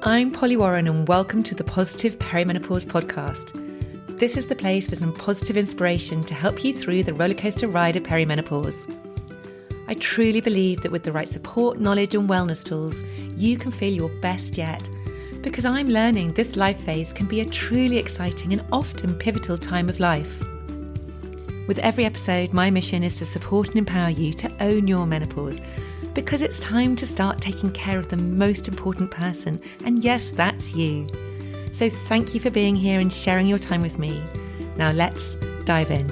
I'm Polly Warren and welcome to the Positive Perimenopause Podcast. This is the place for some positive inspiration to help you through the rollercoaster ride of perimenopause. I truly believe that with the right support, knowledge and wellness tools, you can feel your best yet. Because I'm learning this life phase can be a truly exciting and often pivotal time of life. With every episode, my mission is to support and empower you to own your menopause, because it's time to start taking care of the most important person, and yes, that's you. So thank you for being here and sharing your time with me. Now let's dive in.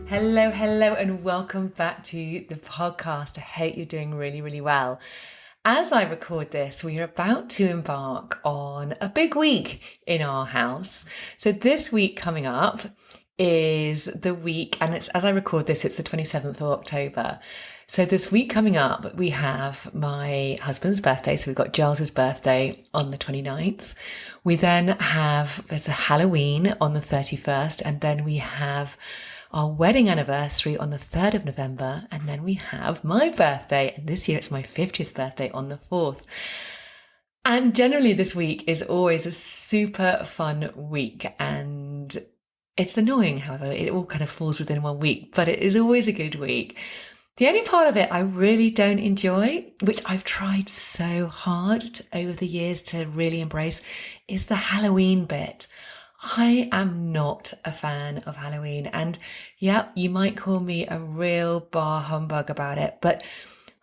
Hello, and welcome back to the podcast. I hope you're doing really well. As I record this, we are about to embark on a big week in our house. So this week coming up is the week, and it's, as I record this, it's the 27th of October. So this week coming up, we have my husband's birthday. So we've got Giles's birthday on the 29th. We then have, there's a Halloween on the 31st. And then we have our wedding anniversary on the 3rd of November. And then we have my birthday. And this year it's my 50th birthday on the 4th. And generally this week is always a super fun week. And it's annoying, however, it all kind of falls within 1 week, but it is always a good week. The only part of it I really don't enjoy, which I've tried so hard over the years to really embrace, is the Halloween bit. I am not a fan of Halloween, and yeah, you might call me a real bar humbug about it, but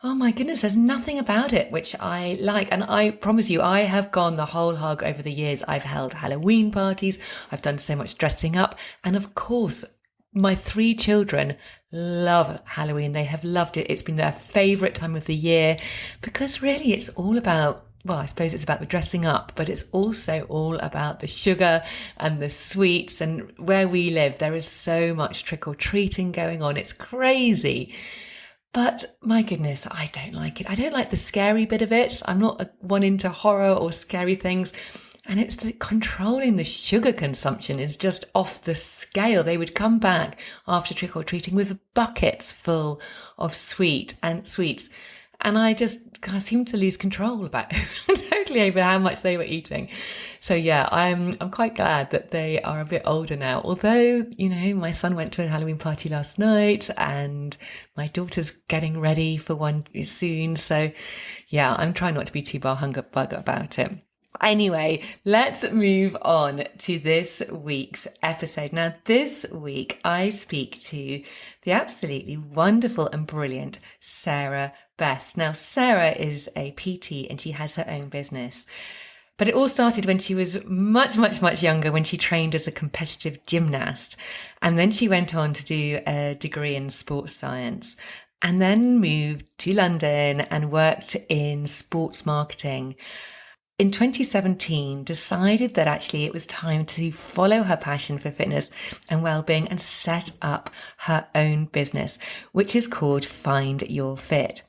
oh my goodness, there's nothing about it which I like. And I promise you, I have gone the whole hog over the years. I've held Halloween parties. I've done so much dressing up. And of course, my 3 children love Halloween. They have loved it. It's been their favourite time of the year because really it's all about, well, I suppose it's about the dressing up, but it's also all about the sugar and the sweets. And where we live, there is so much trick-or-treating going on. It's crazy. But my goodness, I don't like it. I don't like the scary bit of it. I'm not one into horror or scary things. And it's the controlling the sugar consumption is just off the scale. They would come back after trick-or-treating with buckets full of sweets. And I just seem to lose control about totally over how much they were eating. So yeah, I'm quite glad that they are a bit older now. Although, you know, my son went to a Halloween party last night and my daughter's getting ready for one soon. So yeah, I'm trying not to be too bar humbug about it. Anyway, let's move on to this week's episode. Now, this week I speak to the absolutely wonderful and brilliant Sarah Best. Now, Sarah is a PT and she has her own business. But it all started when she was much younger, when she trained as a competitive gymnast. And then she went on to do a degree in sports science and then moved to London and worked in sports marketing. In 2017, decided that actually it was time to follow her passion for fitness and well-being and set up her own business, which is called FindurFit.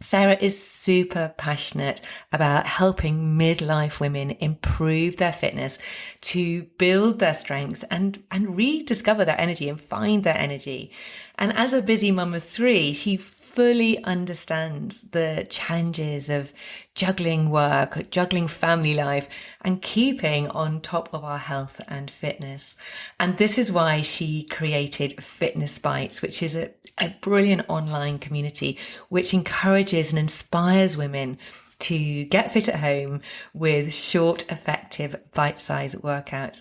Sarah is super passionate about helping midlife women improve their fitness to build their strength and rediscover their energy and find their energy. And as a busy mum of 3, she fully understands the challenges of juggling work, juggling family life, and keeping on top of our health and fitness. And this is why she created Fitness Bites, which is a brilliant online community which encourages and inspires women to get fit at home with short, effective, bite-sized workouts.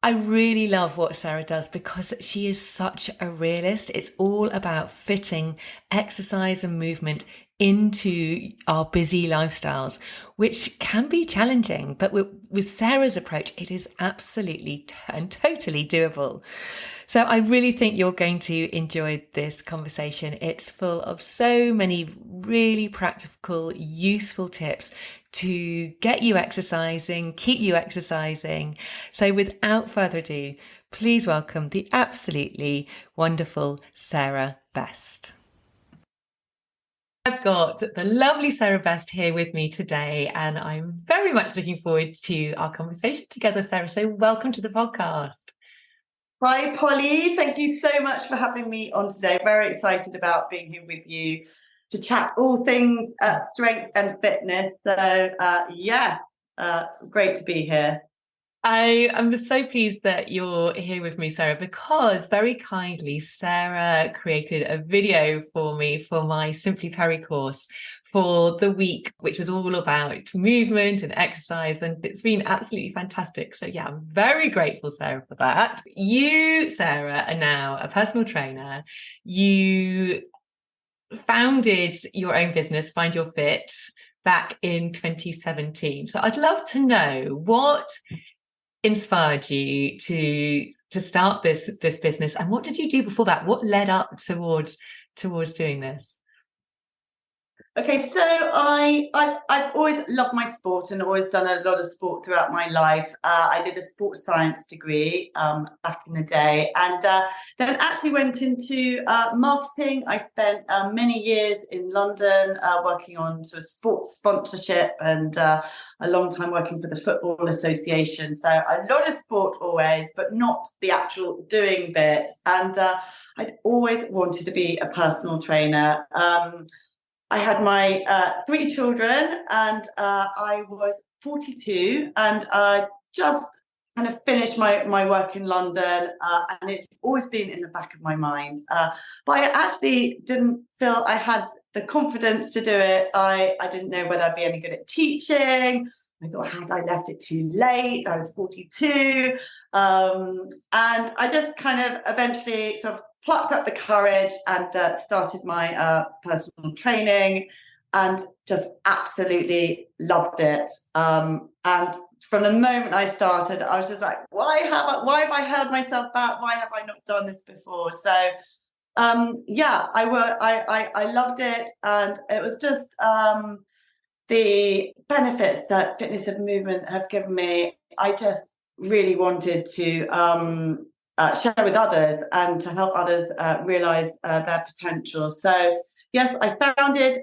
I really love what Sarah does because she is such a realist. It's all about fitting exercise and movement into our busy lifestyles, which can be challenging. But with Sarah's approach, it is absolutely and totally doable. So I really think you're going to enjoy this conversation. It's full of so many really practical, useful tips to get you exercising, keep you exercising. So without further ado, please welcome the absolutely wonderful Sarah Best. I've got the lovely Sarah Best here with me today, and I'm very much looking forward to our conversation together, Sarah. So welcome to the podcast. Hi, Polly. Thank you so much for having me on today. Very excited about being here with you. to chat all things strength and fitness. So yes, great to be here. I am so pleased that you're here with me, Sarah, because very kindly, Sarah created a video for me for my Simply Peri course for the week, which was all about movement and exercise. And it's been absolutely fantastic. So yeah, I'm very grateful, Sarah, for that. You, Sarah, are now a personal trainer. You founded your own business, FindurFit, back in 2017. So I'd love to know what inspired you to start this business, and what did you do before that? What led up towards doing this? Okay, so I've always loved my sport and always done a lot of sport throughout my life. I did a sports science degree back in the day, and then actually went into marketing. I spent many years in London working on sort of sports sponsorship, and a long time working for the Football Association. So a lot of sport always, but not the actual doing bit. And I'd always wanted to be a personal trainer. I had my 3 children, and I was 42, and I just kind of finished my work in London, and it's always been in the back of my mind. But I actually didn't feel I had the confidence to do it. I didn't know whether I'd be any good at teaching. I thought, had I left it too late? I was 42. And I just kind of eventually sort of plucked up the courage and started my personal training, and just absolutely loved it. And from the moment I started, I was just like, why have I held myself back? Why have I not done this before? So yeah, I loved it, and it was just the benefits that fitness and movement have given me. I just really wanted to share with others and to help others realise their potential. So yes, I founded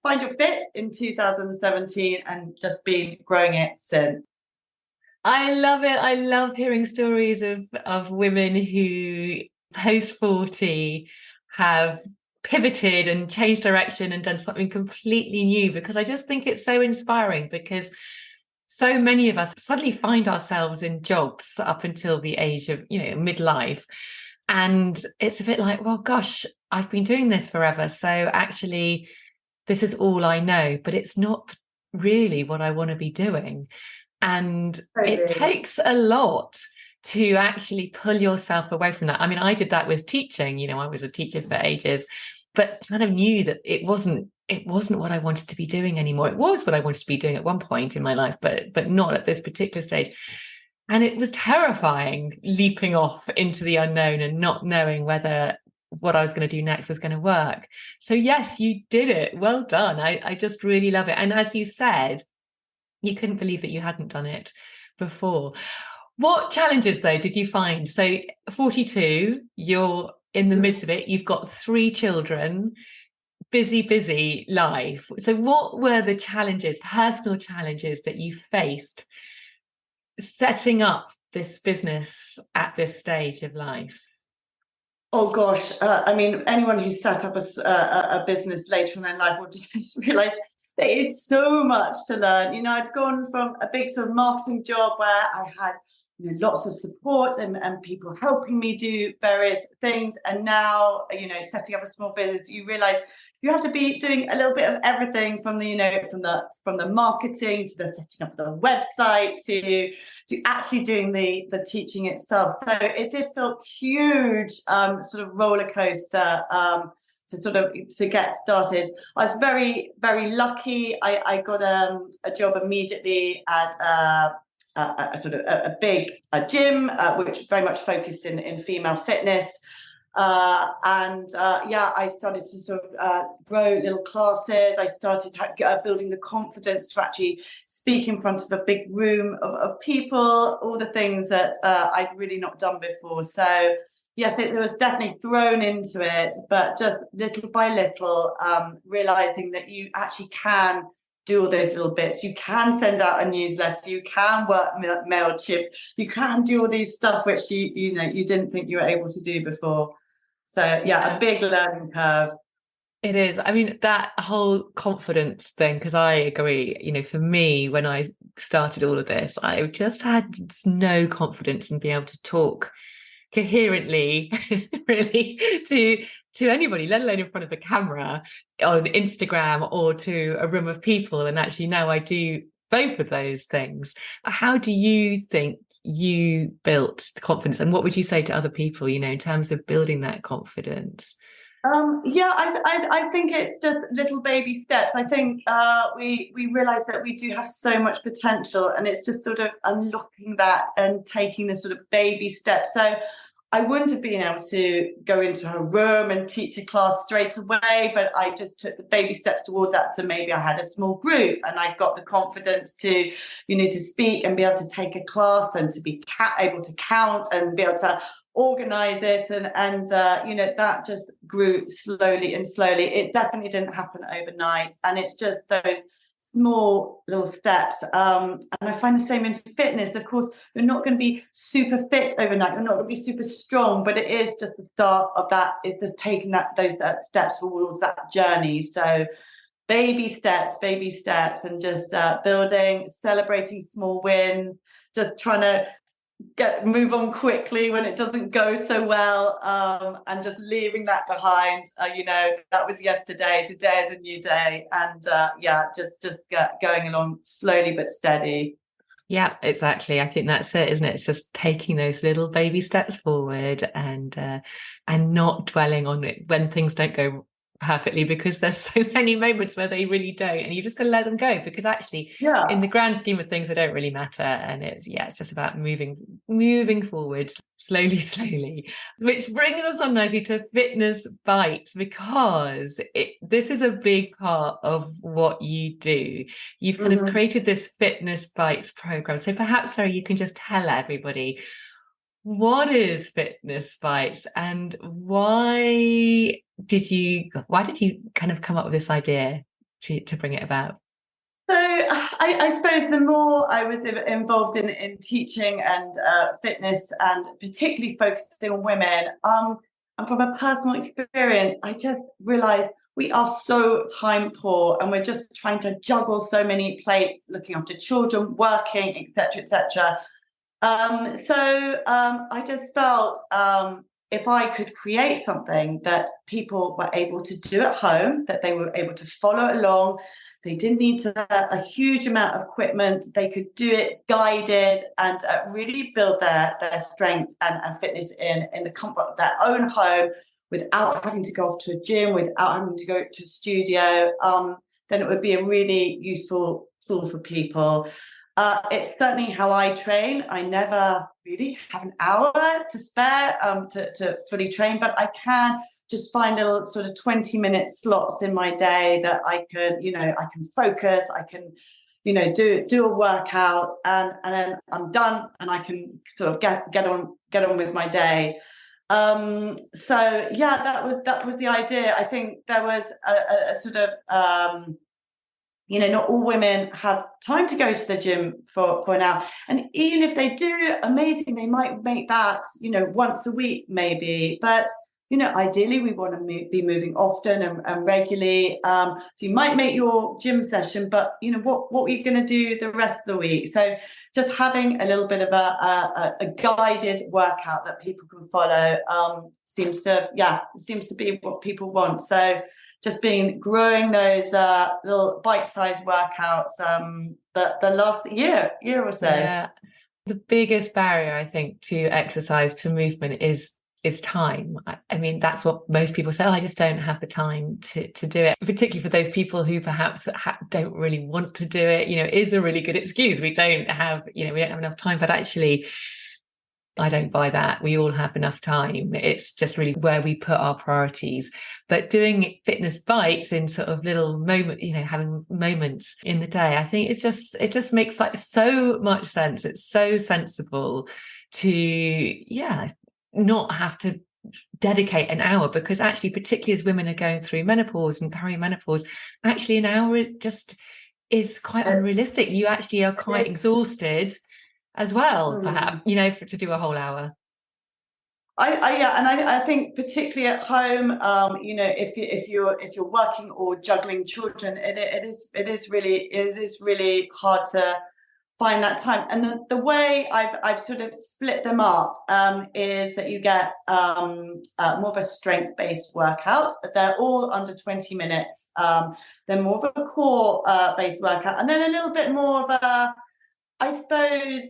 FindurFit in 2017 and just been growing it since. I love it. I love hearing stories of women who post 40 have pivoted and changed direction and done something completely new, because I just think it's so inspiring, because so many of us suddenly find ourselves in jobs up until the age of, midlife. And it's a bit like, well, gosh, I've been doing this forever. So actually, this is all I know, but it's not really what I want to be doing. And it takes a lot to actually pull yourself away from that. I mean, I did that with teaching. I was a teacher for ages, but kind of knew that it wasn't what I wanted to be doing anymore. It was what I wanted to be doing at one point in my life, but not at this particular stage. And it was terrifying, leaping off into the unknown and not knowing whether what I was going to do next was going to work. So yes, you did it. Well done. I just really love it. And as you said, you couldn't believe that you hadn't done it before. What challenges, though, did you find? So 42, you're in the midst of it. You've got 3 children, busy life. So what were the challenges, personal challenges, that you faced setting up this business at this stage of life? Oh gosh, I mean, anyone who's set up a business later in their life will just realise there is so much to learn. I'd gone from a big sort of marketing job where I had lots of support and people helping me do various things, and now setting up a small business, you realise you have to be doing a little bit of everything, from the from the marketing to the setting up the website to actually doing the teaching itself. So it did feel huge, sort of roller coaster to get started. I was very, very lucky. I got a job immediately at a big gym, which very much focused in female fitness. I started to sort of grow little classes. I started building the confidence to actually speak in front of a big room of people, all the things that I'd really not done before. So yes, it was definitely thrown into it, but just little by little, realizing that you actually can do all those little bits. You can send out a newsletter. You can work MailChimp. You can do all these stuff which you didn't think you were able to do before. So yeah, a big learning curve. It is. I mean, that whole confidence thing, because I agree, for me, when I started all of this, I just had no confidence in being able to talk coherently, really, to anybody, let alone in front of a camera on Instagram or to a room of people. And actually now I do both of those things. How do you think you built the confidence, and what would you say to other people, in terms of building that confidence? Yeah, I think it's just little baby steps. I think we realize that we do have so much potential, and it's just sort of unlocking that and taking the sort of baby steps. So I wouldn't have been able to go into a room and teach a class straight away, but I just took the baby steps towards that. So maybe I had a small group, and I got the confidence to, to speak and be able to take a class and to be able to count and be able to organize it, and that just grew slowly and slowly. It definitely didn't happen overnight, and it's just those small little steps. And I find the same in fitness. Of course, you're not going to be super fit overnight, you're not going to be super strong, but it is just the start of that. It's just taking those steps towards that journey. So baby steps, and just building, celebrating small wins, just trying to move on quickly when it doesn't go so well, and just leaving that behind. That was yesterday. Today is a new day, and just going along slowly but steady. Yeah, exactly. I think that's it, isn't it? It's just taking those little baby steps forward, and not dwelling on it when things don't go perfectly, because there's so many moments where they really don't, and you just got to let them go, because actually in the grand scheme of things they don't really matter, and it's just about moving forward slowly, which brings us on nicely to Fitness Bites, because this is a big part of what you do. You've kind of created this Fitness Bites program, so perhaps, Sarah, you can just tell everybody, what is Fitness Bites, and why did you kind of come up with this idea to bring it about? So I suppose the more I was involved in teaching and fitness, and particularly focusing on women, and from a personal experience, I just realised we are so time poor, and we're just trying to juggle so many plates, looking after children, working, etc., etc. I just felt, if I could create something that people were able to do at home, that they were able to follow along, they didn't need a huge amount of equipment, they could do it guided, and really build their strength and fitness in the comfort of their own home, without having to go off to a gym, without having to go to a studio, then it would be a really useful tool for people. It's certainly how I train. I never really have an hour to spare to fully train, but I can just find little sort of 20-minute slots in my day that I can focus, I can, do a workout, and then I'm done, and I can sort of get on with my day. That was the idea. I think there was a sort of not all women have time to go to the gym for an hour. And even if they do, amazing, they might make that, once a week maybe. But, ideally we want to be moving often and regularly. So you might make your gym session, but, what are you going to do the rest of the week? So just having a little bit of a guided workout that people can follow seems to be what people want. So just growing those little bite-sized workouts the last year or so. Yeah, the biggest barrier, I think, to exercise, to movement, is time. I mean, that's what most people say. I just don't have the time to do it. Particularly for those people who perhaps don't really want to do it. It is a really good excuse. We don't have enough time. But actually, I don't buy that. We all have enough time. It's just really where we put our priorities. But doing Fitness Bites in sort of little having moments in the day, I think it just makes like so much sense. It's so sensible to, not have to dedicate an hour, because actually, particularly as women are going through menopause and perimenopause, actually an hour is quite unrealistic. You actually are quite exhausted as well, perhaps, to do a whole hour. I think particularly at home, if you're working or juggling children, it is really hard to find that time. And the way I've sort of split them up is that you get more of a strength-based workout. They're all under 20 minutes. They're more of a core based workout, and then a little bit more of a, I suppose,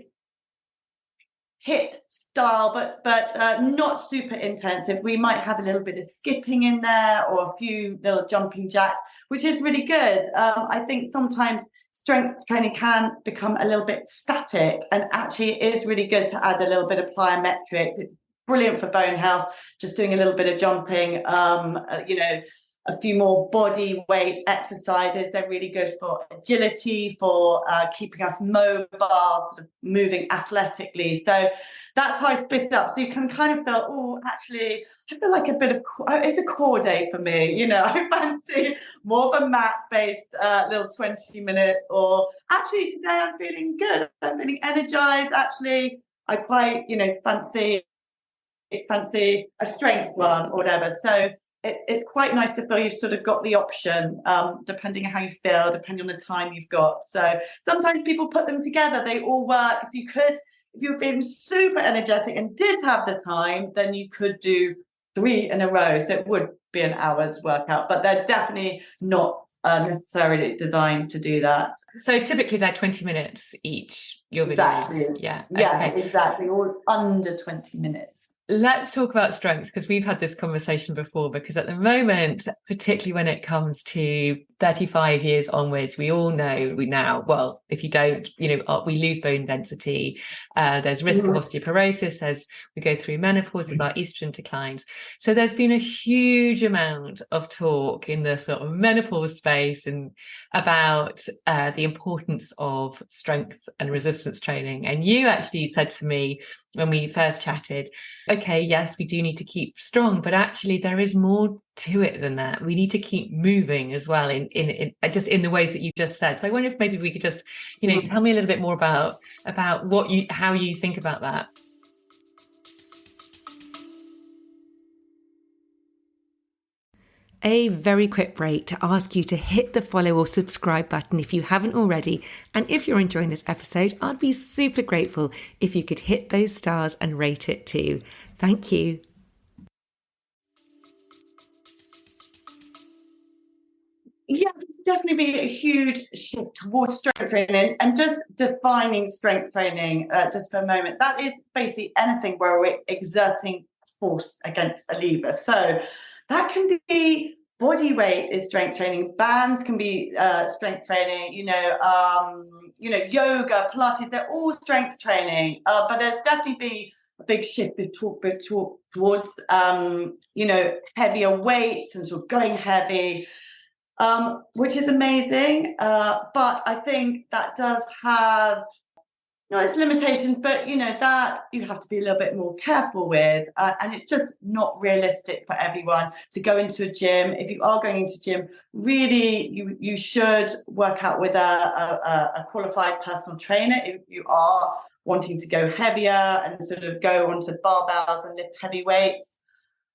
HIIT style, but not super intensive. We might have a little bit of skipping in there or a few little jumping jacks, which is really good. I think sometimes strength training can become a little bit static, and actually it is really good to add a little bit of plyometrics. It's brilliant for bone health, just doing a little bit of jumping, a few more body weight exercises. They're really good for agility, for keeping us mobile, sort of moving athletically. So that's how I split it up. So you can kind of feel, oh, actually, I feel like a bit of, it's a core day for me. I fancy more of a mat-based little 20 minutes, or actually today I'm feeling good. I'm feeling energized. Actually, I quite, fancy a strength one or whatever. So it's quite nice to feel you've sort of got the option, depending on how you feel, depending on the time you've got. So sometimes people put them together, they all work. So you could, if you're feeling super energetic and did have the time, then you could do 3 in a row. So it would be an hour's workout, but they're definitely not necessarily designed to do that. So typically they're 20 minutes each, your videos. Exactly. Yeah, okay. Exactly, or under 20 minutes. Let's talk about strength, because we've had this conversation before, because at the moment, particularly when it comes to 35 years onwards, we all know well, if you don't, we lose bone density. There's risk of osteoporosis as we go through menopause, if our estrogen declines. So there's been a huge amount of talk in the sort of menopause space and about the importance of strength and resistance training. And you actually said to me when we first chatted, okay, yes, we do need to keep strong, but actually there is more to it than that. We need to keep moving as well in just in the ways that you just said. So I wonder if maybe we could just, tell me a little bit more about how you think about that. A very quick break to ask you to hit the follow or subscribe button if you haven't already. And if you're enjoying this episode, I'd be super grateful if you could hit those stars and rate it too. Thank you. Yeah, there's definitely been a huge shift towards strength training, and just defining strength training just for a moment. That is basically anything where we're exerting force against a lever. So that can be body weight is strength training. Bands can be strength training. Yoga, Pilates. They're all strength training. But there's definitely been a big shift towards heavier weights and sort of going heavy, which is amazing. But I think that does have its limitations, but that you have to be a little bit more careful with, and it's just not realistic for everyone to go into a gym. If you are going into gym, really you should work out with a qualified personal trainer if you are wanting to go heavier and sort of go onto barbells and lift heavy weights.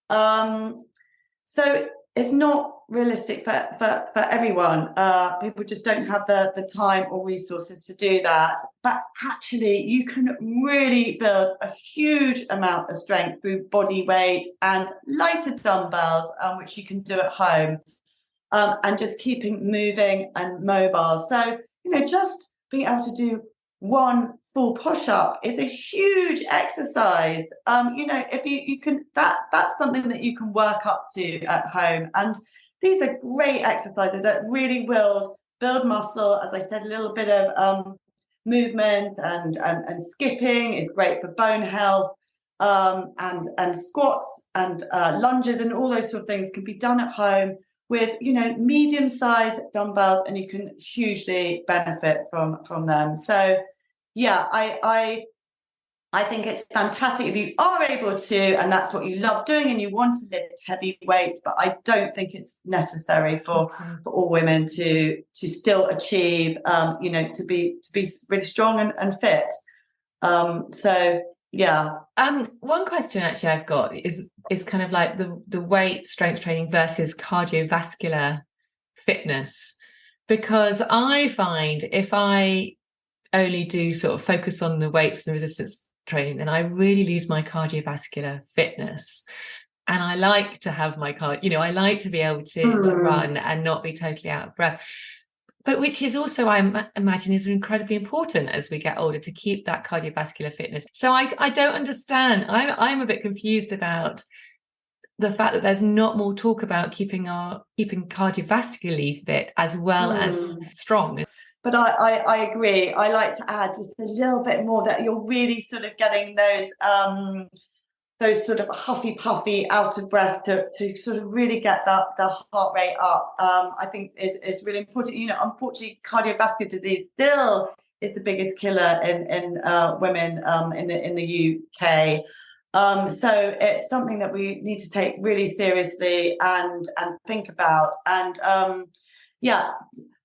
So it's not realistic for everyone. People just don't have the time or resources to do that. But actually, you can really build a huge amount of strength through body weight and lighter dumbbells, which you can do at home, and just keeping moving and mobile. So, just being able to do one full push-up is a huge exercise. If you can, that's something that you can work up to at home. And these are great exercises that really will build muscle. As I said, a little bit of movement and skipping is great for bone health. And squats and lunges and all those sort of things can be done at home with medium-sized dumbbells, and you can hugely benefit from them. So yeah, I think it's fantastic if you are able to, and that's what you love doing, and you want to lift heavy weights. But I don't think it's necessary for all women to still achieve, to be really strong and fit. So Yeah. One question actually I've got is kind of like the weight strength training versus cardiovascular fitness, because I find if I only do sort of focus on the weights and the resistance training, then I really lose my cardiovascular fitness. And I like to have my I like to be able to run and not be totally out of breath. But which is also, I imagine, is incredibly important as we get older to keep that cardiovascular fitness. So I don't understand. I'm a bit confused about the fact that there's not more talk about keeping cardiovascularly fit as well as strong. But I agree. I like to add just a little bit more that you're really sort of getting those sort of huffy puffy out of breath to sort of really get the heart rate up. I think is really important. Unfortunately, cardiovascular disease still is the biggest killer in women in the UK. So it's something that we need to take really seriously and think about. And yeah,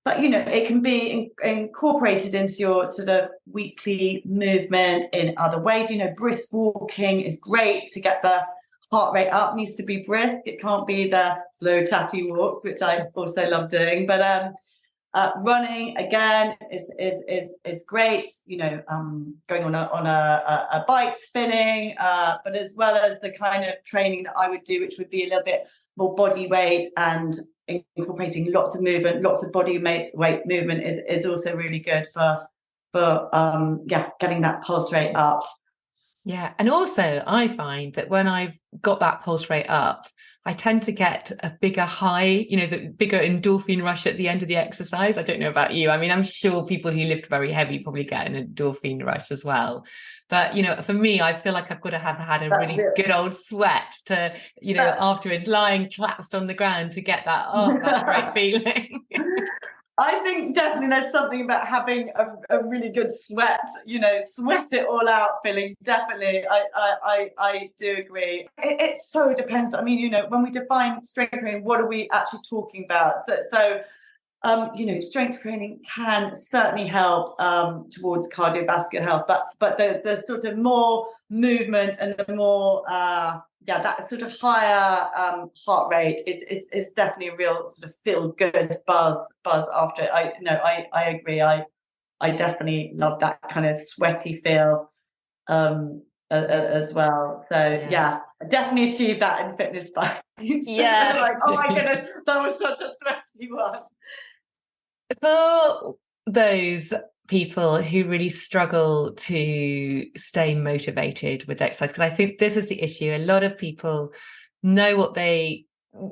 but it can be incorporated into your sort of weekly movement in other ways. Brisk walking is great to get the heart rate up. It needs to be brisk. It can't be the slow chatty walks, which I also love doing. But running again is great. Going on a bike, spinning, but as well as the kind of training that I would do, which would be a little bit more body weight and incorporating lots of movement, lots of body weight movement is also really good for getting that pulse rate up. Yeah, and also I find that when I've got that pulse rate up, I tend to get a bigger high, the bigger endorphin rush at the end of the exercise. I don't know about you. I mean, I'm sure people who lift very heavy probably get an endorphin rush as well. But, for me, I feel like I've got to have had a really good old sweat to, after it's lying collapsed on the ground to get that great feeling. I think definitely there's something about having a really good sweat, sweat it all out feeling. Definitely, I do agree. It so depends. I mean, when we define strength training, what are we actually talking about? So strength training can certainly help towards cardiovascular health, but the sort of more movement and the more that sort of higher heart rate is definitely a real sort of feel good buzz after it. I agree. I definitely love that kind of sweaty feel as well. So yeah, I definitely achieved that in fitness by like, oh my goodness, that was such a sweaty one. For those people who really struggle to stay motivated with exercise, because I think this is the issue. A lot of people know what they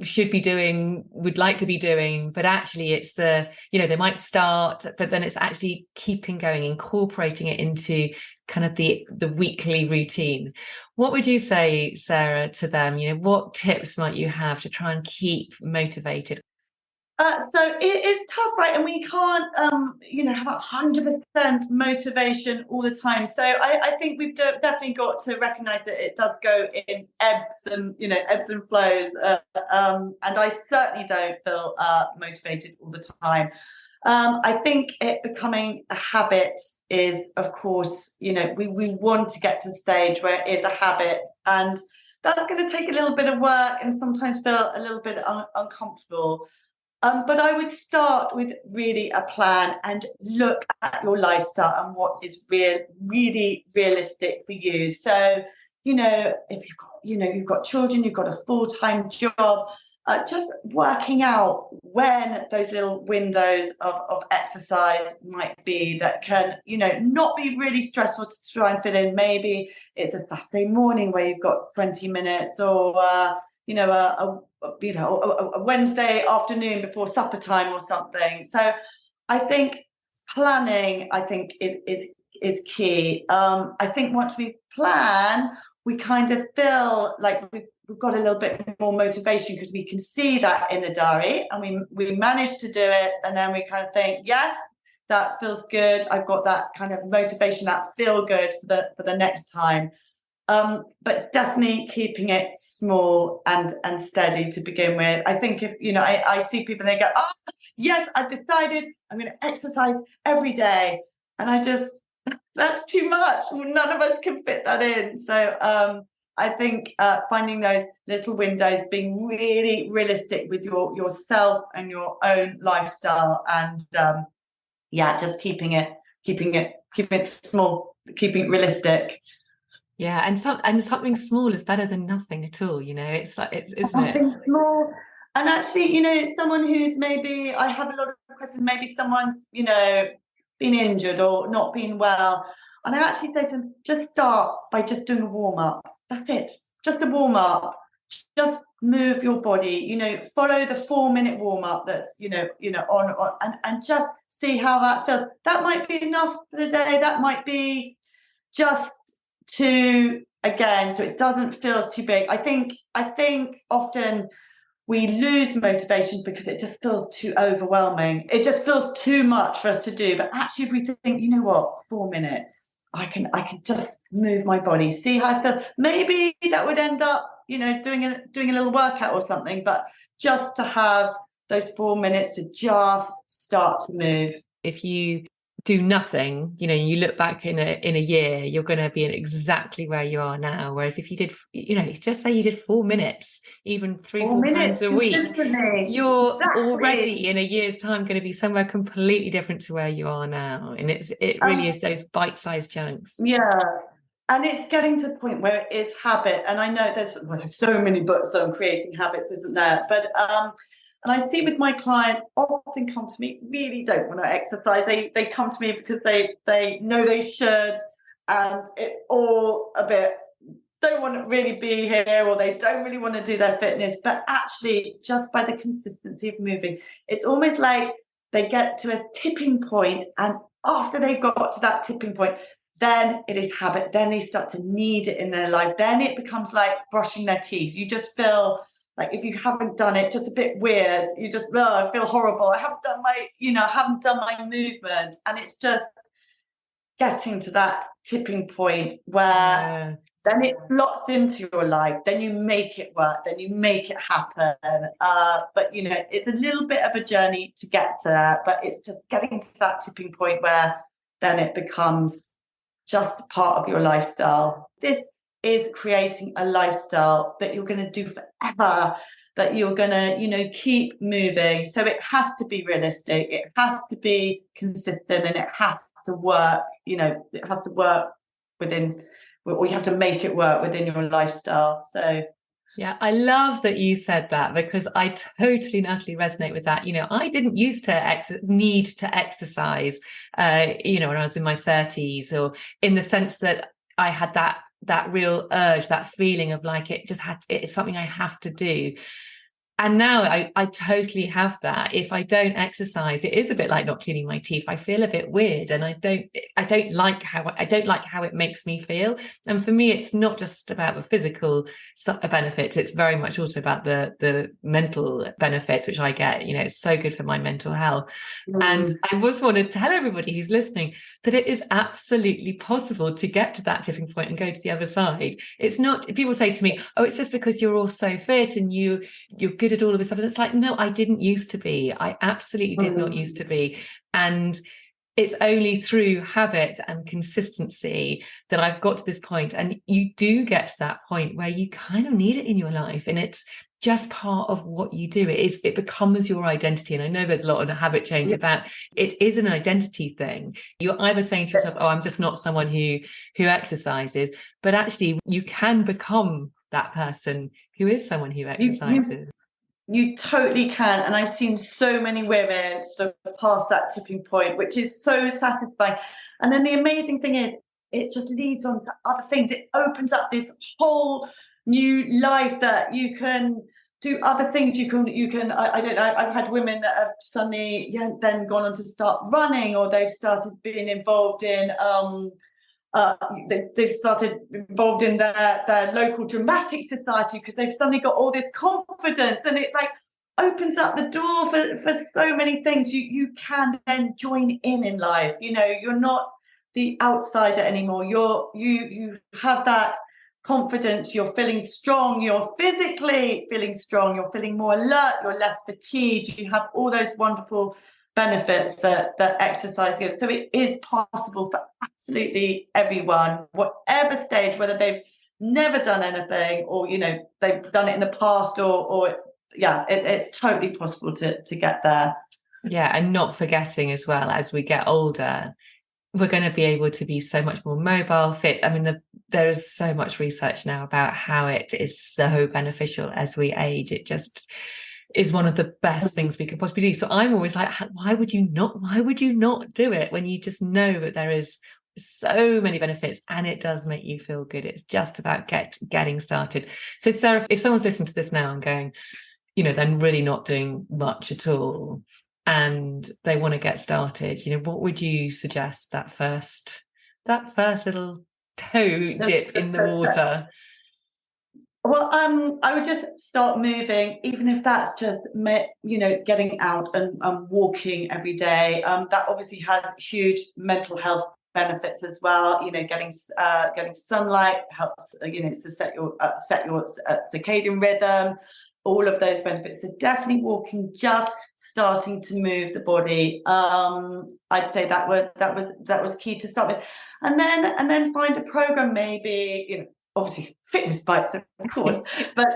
should be doing, would like to be doing, but actually it's they might start, but then it's actually keeping going, incorporating it into kind of the weekly routine. What would you say, Sarah, to them? What tips might you have to try and keep motivated? So it's tough, right? And we can't, have 100% motivation all the time. So I think we've definitely got to recognise that it does go in ebbs and flows. And I certainly don't feel motivated all the time. I think it becoming a habit is, of course, we want to get to the stage where it is a habit, and that's going to take a little bit of work and sometimes feel a little bit uncomfortable. But I would start with really a plan and look at your lifestyle and what is really realistic for you. So, if you've got children, you've got a full-time job, just working out when those little windows of exercise might be that can, not be really stressful to try and fit in. Maybe it's a Saturday morning where you've got 20 minutes, or a Wednesday afternoon before supper time or something. So I think planning, is key. I think once we plan, we kind of feel like we've got a little bit more motivation because we can see that in the diary, and we managed to do it, and then we kind of think, yes, that feels good. I've got that kind of motivation, that feel good for the next time. But definitely keeping it small and steady to begin with. I think if, I see people, they go, oh, yes, I've decided I'm going to exercise every day. And I just That's too much. None of us can fit that in. So I think finding those little windows, being really realistic with yourself and your own lifestyle, and just keeping it small, keeping it realistic. Yeah, and something small is better than nothing at all. It's like isn't Something it? small. And actually, someone who's maybe, I have a lot of questions, maybe someone's, been injured or not been well. And I actually say to them, just start by just doing a warm up. That's it. Just a warm up. Just move your body, follow the 4-minute warm up that's, on and just see how that feels. That might be enough for the day. That might be just to, again, so it doesn't feel too big. I think often we lose motivation because it just feels too overwhelming. It just feels too much for us to do. But actually, if we think, you know what, 4 minutes, I can just move my body, see how I feel. Maybe that would end up, doing a little workout or something. But just to have those 4 minutes to just start to move. If you do nothing, you look back in a year, you're going to be in exactly where you are now. Whereas if you did, just say you did 4 minutes, even 3-4 times a week, you're already in a year's time going to be somewhere completely different to where you are now. And it really is those bite-sized chunks. Yeah. And it's getting to the point where it is habit. And I know there's so many books on creating habits, isn't there? But and I see with my clients often come to me, really don't want to exercise. They come to me because they know they should, and it's all a bit, don't want to really be here, or they don't really want to do their fitness. But actually, just by the consistency of moving, it's almost like they get to a tipping point, and after they've got to that tipping point, then it is habit. Then they start to need it in their life. Then it becomes like brushing their teeth. You just feel like, if you haven't done it, just a bit weird. You just, I feel horrible. I haven't done my movement. And it's just getting to that tipping point where then it slots into your life. Then you make it work. Then you make it happen. But, it's a little bit of a journey to get there. But it's just getting to that tipping point where then it becomes just part of your lifestyle. This is creating a lifestyle that you're going to do forever, that you're going to, keep moving. So it has to be realistic. It has to be consistent, and it has to work. It has to work within, or you have to make it work within your lifestyle. So yeah, I love that you said that, because I totally and utterly resonate with that. I didn't used to need to exercise, when I was in my 30s, or in the sense that I had that real urge, that feeling of like it's something I have to do. And now I totally have that. If I don't exercise, it is a bit like not cleaning my teeth. I feel a bit weird, and I don't like how it makes me feel. And for me, it's not just about the physical benefits. It's very much also about the mental benefits, which I get. It's so good for my mental health. And I just want to tell everybody who's listening that it is absolutely possible to get to that tipping point and go to the other side. It's not, people say to me, oh, it's just because you're all so fit and you're good at all of this stuff. And it's like, no, I didn't used to be. I absolutely did not used to be. And it's only through habit and consistency that I've got to this point. And you do get to that point where you kind of need it in your life, and it's just part of what you do. It becomes your identity. And I know there's a lot of habit change about it is an identity thing. You're either saying to yourself, oh, I'm just not someone who exercises, but actually you can become that person who is someone who exercises. You totally can. And I've seen so many women sort of pass that tipping point, which is so satisfying. And then the amazing thing is, it just leads on to other things. It opens up this whole new life that you can do other things. You can, I don't know, I've had women that have suddenly then gone on to start running, or they've started being involved in, they've started involved in their local dramatic society because they've suddenly got all this confidence, and it like opens up the door for so many things. You can then join in life. You're not the outsider anymore. You have that confidence. You're feeling strong. You're physically feeling strong. You're feeling more alert. You're less fatigued. You have all those wonderful benefits that exercise gives. So it is possible for absolutely everyone, whatever stage, whether they've never done anything or, you know, they've done it in the past or it's totally possible to get there. Yeah, and not forgetting as well, as we get older, we're going to be able to be so much more mobile, fit. I mean, there is so much research now about how it is so beneficial as we age. It just is one of the best things we could possibly do. So I'm always like, why would you not do it when you just know that there is so many benefits and it does make you feel good? It's just about getting started. So Sarah, if someone's listening to this now and going, you know, they're really not doing much at all and they want to get started, you know, what would you suggest that first little toe dip in the water? Well, I would just start moving, even if that's just, you know, getting out and walking every day. That obviously has huge mental health benefits as well. You know, getting sunlight helps, you know, to set your circadian rhythm. All of those benefits. So definitely walking, just starting to move the body. I'd say that was key to start with, and then find a program, maybe, you know, obviously fitness bikes, of course, but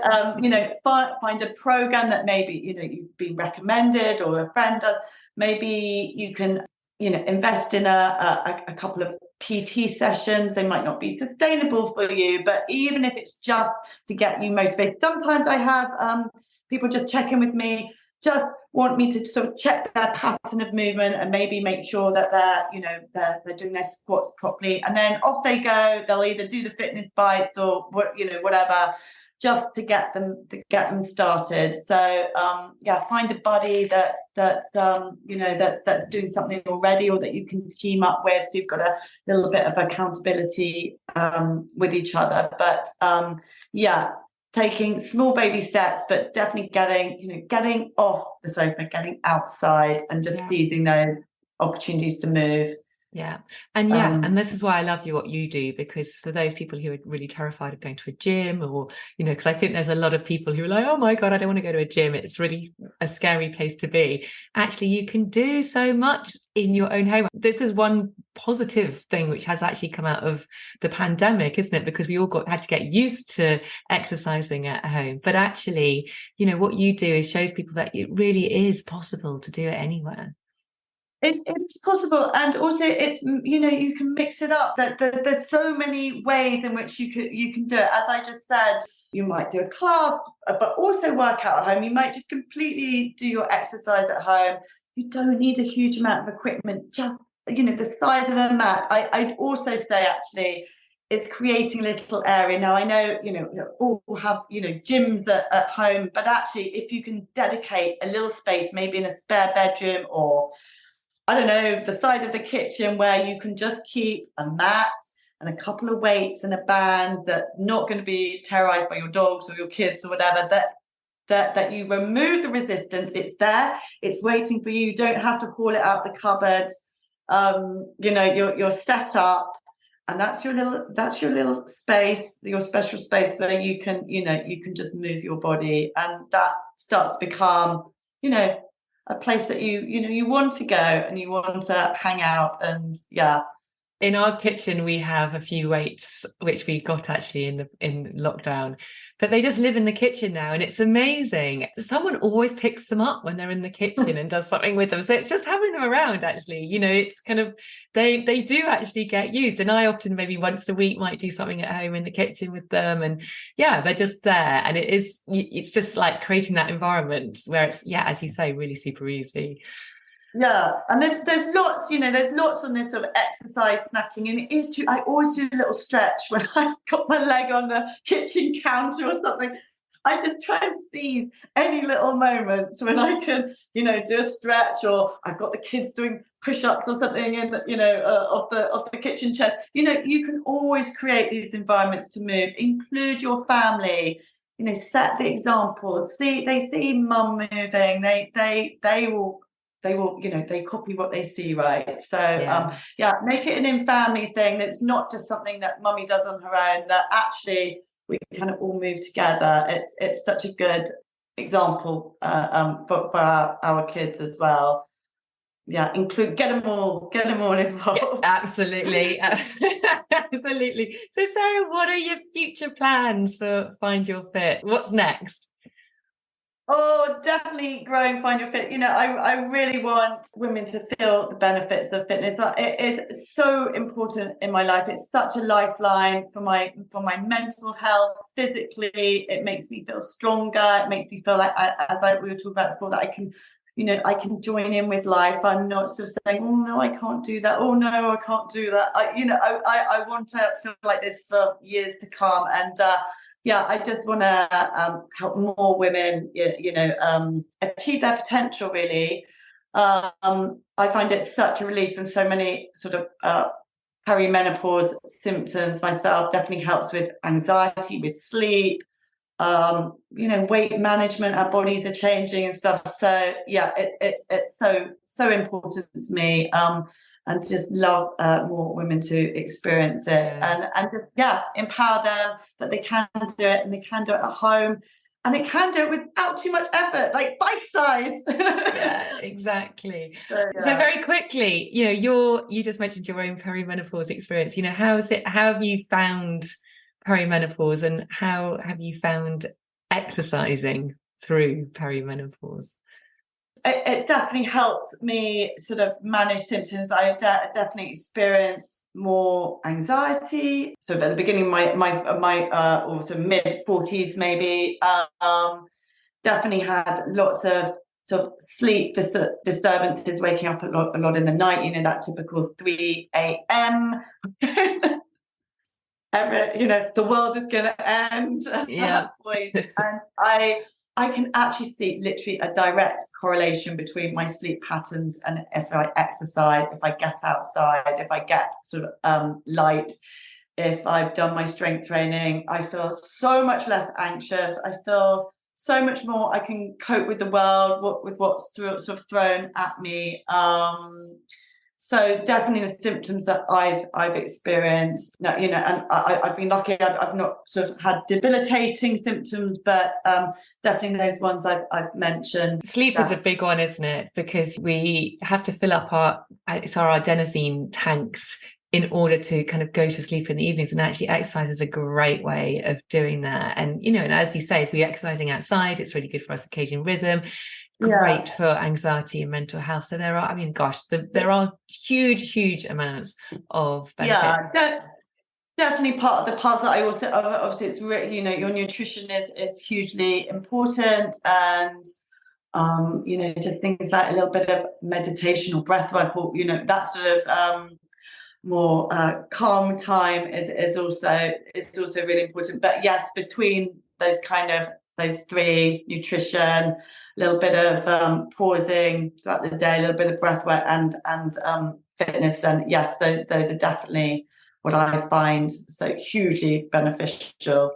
you know, find a program that maybe, you know, you've been recommended or a friend does. Maybe you can, you know, invest in a couple of PT sessions. They might not be sustainable for you, but even if it's just to get you motivated. Sometimes I have people just check in with me, just want me to sort of check their pattern of movement and maybe make sure that they're doing their squats properly, and then off they go. They'll either do the fitness bites or whatever, just to get them started. So find a buddy that's doing something already, or that you can team up with, so you've got a little bit of accountability with each other. But taking small baby steps, but definitely getting off the sofa, getting outside, and just seizing those opportunities to move. Yeah. And this is why I love what you do, because for those people who are really terrified of going to a gym, or, you know, because I think there's a lot of people who are like, oh my God, I don't want to go to a gym. It's really a scary place to be. Actually, you can do so much in your own home. This is one positive thing which has actually come out of the pandemic, isn't it? Because we all had to get used to exercising at home. But actually, you know, what you do is shows people that it really is possible to do it anywhere. It's possible, and also it's, you know, you can mix it up. That there's so many ways in which you can do it. As I just said, you might do a class, but also work out at home. You might just completely do your exercise at home. You don't need a huge amount of equipment. Just, you know, the size of a mat. I'd also say actually is creating a little area. Now I know, you know, all have, you know, gyms at home, but actually if you can dedicate a little space, maybe in a spare bedroom, or I don't know, the side of the kitchen, where you can just keep a mat and a couple of weights and a band that's not going to be terrorized by your dogs or your kids or whatever, that you remove the resistance. It's there, it's waiting for you. You don't have to haul it out the cupboard. You know, you're set up, and that's your little space, your special space where you can just move your body, and that starts to become, you know, a place that you want to go and you want to hang out. And in our kitchen we have a few weights which we got actually in lockdown, but they just live in the kitchen now, and it's amazing. Someone always picks them up when they're in the kitchen and does something with them. So it's just having them around, actually, you know, it's kind of they do actually get used. And I often, maybe once a week, might do something at home in the kitchen with them, and they're just there. And it's just like creating that environment where it's, as you say, really super easy. Yeah, and there's lots, you know, there's lots on this sort of exercise snacking, and it is true. I always do a little stretch when I've got my leg on the kitchen counter or something. I just try and seize any little moments when I can, you know, do a stretch, or I've got the kids doing push-ups or something in, you know, off the kitchen chest. You know, you can always create these environments to move. Include your family. You know, set the example. They see mum moving. They will, you know, they copy what they see, right? So make it an in-family thing. That's not just something that mummy does on her own, that actually we kind of all move together. It's such a good example for our kids as well. get them all involved. Yeah, absolutely. Absolutely. So Sarah, what are your future plans for Find Your Fit? What's next? Oh, definitely growing FindurFit. I really want women to feel the benefits of fitness. Like, it is so important in my life. It's such a lifeline for my mental health, physically. It makes me feel stronger. It makes me feel like, we were talking about before, that I can, I can join in with life. I'm not sort of saying, oh no, I can't do that. Oh no, I can't do that. I want to feel like this for years to come. And I just want to help more women, achieve their potential, really. I find it such a relief from so many sort of perimenopause symptoms myself. Definitely helps with anxiety, with sleep, weight management. Our bodies are changing and stuff. So it's so important to me. And just love more women to experience it, and just empower them that they can do it, and they can do it at home, and they can do it without too much effort, like bite size. Yeah, exactly. So very quickly, you just mentioned your own perimenopause experience. How have you found perimenopause, and how have you found exercising through perimenopause? It definitely helped me sort of manage symptoms. I definitely experienced more anxiety. So at the beginning, my also mid-40s maybe, definitely had lots of sort of sleep disturbances, waking up a lot in the night. That typical 3 a.m. The world is going to end at that point. And I can actually see literally a direct correlation between my sleep patterns and if I exercise, if I get outside, if I get sort of light, if I've done my strength training. I feel so much less anxious. I feel so much more I can cope with the world, with what's sort of thrown at me. So definitely the symptoms that I've experienced, and I've been lucky. I've not sort of had debilitating symptoms, but definitely those ones I've mentioned. Sleep is a big one, isn't it? Because we have to fill up our adenosine tanks in order to kind of go to sleep in the evenings, and actually exercise is a great way of doing that. And and as you say, if we're exercising outside, it's really good for our circadian rhythm. Great for anxiety and mental health. So there are, there are huge amounts of benefits. Yeah, definitely part of the puzzle. I also, obviously, it's really, your nutrition is hugely important, and just things like a little bit of meditation or breath work, or that sort of more calm time is also really important. But yes, between those three: nutrition, a little bit of pausing throughout the day, a little bit of breath work, and fitness, and yes, those are definitely what I find so hugely beneficial.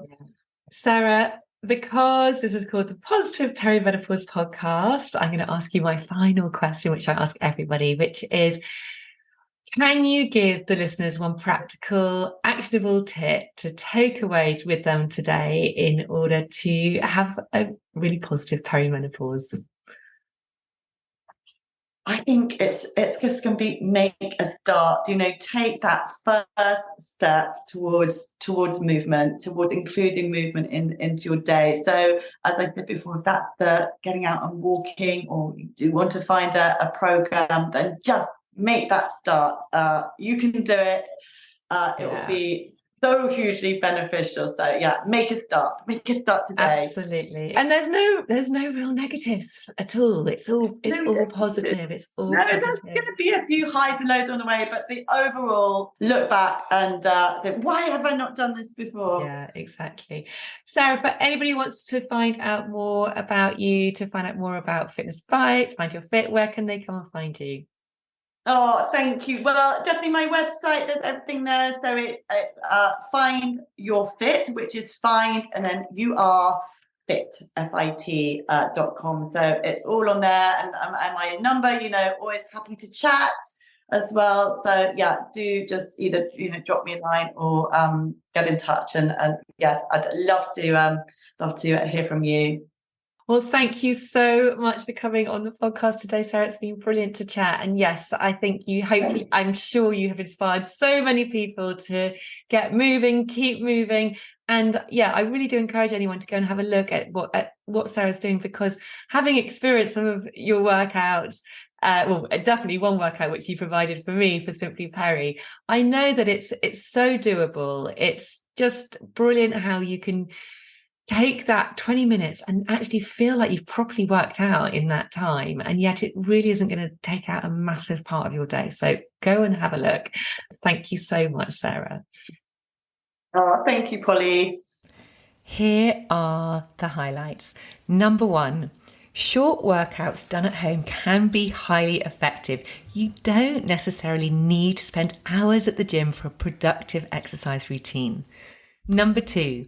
Sarah, because this is called the Positive Perimenopause Podcast, I'm going to ask you my final question, which I ask everybody, which is, can you give the listeners one practical, actionable tip to take away with them today in order to have a really positive perimenopause? I think it's just going to be make a start. Take that first step towards movement, towards including movement into your day. So, as I said before, if that's the getting out and walking, or you do want to find a program, then just make that start. You can do it. It will be so hugely beneficial. So make a start today. Absolutely. And there's no real negatives at all. It's all positive. It's all positive. There's going to be a few highs and lows on the way, but the overall look back and think, why have I not done this before? Yeah, exactly. Sarah, for anybody who wants to find out more about you, to find out more about Fitness Bites, Find Your Fit, where can they come and find you? Oh, thank you. Well, definitely my website, there's everything there. So it's Find Your Fit, which is find, and then you are fit, FIT.com. So it's all on there, and my number, always happy to chat as well. So do just either, drop me a line or get in touch. And yes, I'd love to hear from you. Well, thank you so much for coming on the podcast today, Sarah. It's been brilliant to chat. And yes, I think I'm sure you have inspired so many people to get moving, keep moving. And yeah, I really do encourage anyone to go and have a look at what Sarah's doing, because having experienced some of your workouts, well, definitely one workout which you provided for me for Simply Perry, I know that it's so doable. It's just brilliant how you can take that 20 minutes and actually feel like you've properly worked out in that time, and yet it really isn't going to take out a massive part of your day. So go and have a look. Thank you so much, Sarah. Oh, thank you, Polly. Here are the highlights. Number 1, short workouts done at home can be highly effective. You don't necessarily need to spend hours at the gym for a productive exercise routine. Number 2,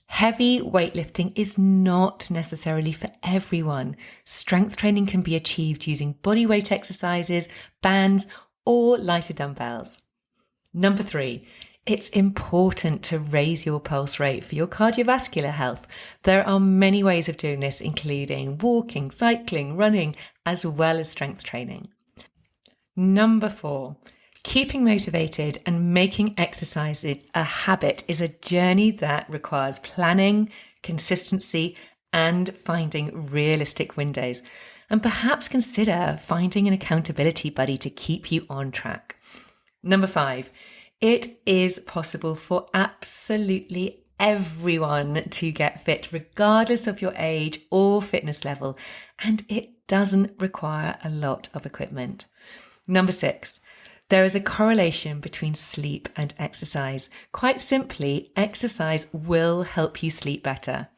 heavy weightlifting is not necessarily for everyone. Strength training can be achieved using bodyweight exercises, bands, or lighter dumbbells. Number 3, it's important to raise your pulse rate for your cardiovascular health. There are many ways of doing this, including walking, cycling, running, as well as strength training. Number 4, keeping motivated and making exercise a habit is a journey that requires planning, consistency, and finding realistic windows. And perhaps consider finding an accountability buddy to keep you on track. Number 5, it is possible for absolutely everyone to get fit, regardless of your age or fitness level, and it doesn't require a lot of equipment. Number 6, there is a correlation between sleep and exercise. Quite simply, exercise will help you sleep better.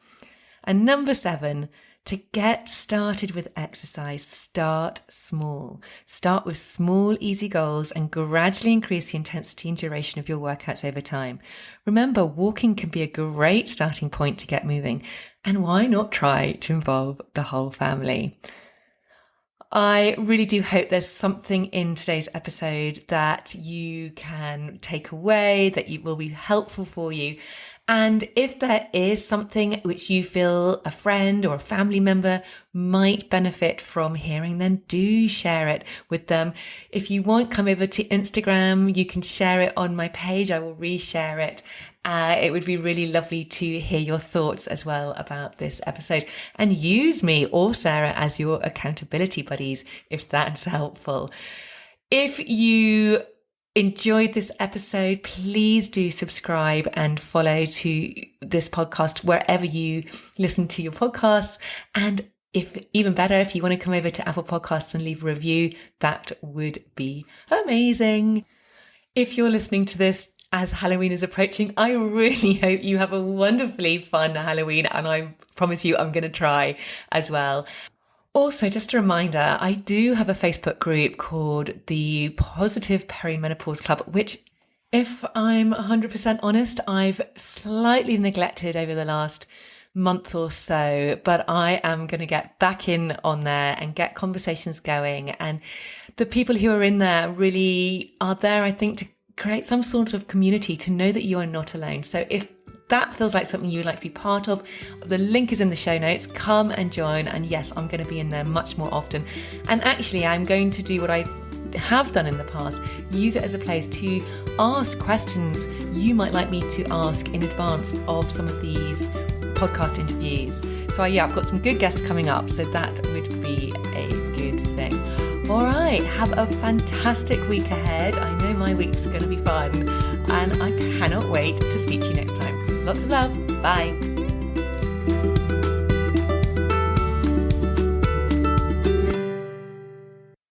And number 7, to get started with exercise, start small. Start with small, easy goals and gradually increase the intensity and duration of your workouts over time. Remember, walking can be a great starting point to get moving. And why not try to involve the whole family? I really do hope there's something in today's episode that you can take away, that will be helpful for you. And if there is something which you feel a friend or a family member might benefit from hearing, then do share it with them. If you want, come over to Instagram. You can share it on my page. I will reshare it. It would be really lovely to hear your thoughts as well about this episode, and use me or Sarah as your accountability buddies if that's helpful. If you enjoyed this episode, please do subscribe and follow to this podcast wherever you listen to your podcasts. And even better, if you want to come over to Apple Podcasts and leave a review, that would be amazing. If you're listening to this as Halloween is approaching, I really hope you have a wonderfully fun Halloween, and I promise you I'm going to try as well. Also, just a reminder, I do have a Facebook group called the Positive Perimenopause Club, which, if I'm 100% honest, I've slightly neglected over the last month or so, but I am going to get back in on there and get conversations going. And the people who are in there really are there, I think, to create some sort of community, to know that you are not alone. So if that feels like something you would like to be part of, the link is in the show notes. Come and join. And yes, I'm going to be in there much more often. And actually, I'm going to do what I have done in the past, use it as a place to ask questions you might like me to ask in advance of some of these podcast interviews. So yeah, I've got some good guests coming up, so that would be a good thing. All right, have a fantastic week ahead. I know my week's going to be fun, and I cannot wait to speak to you next time. Lots of love. Bye.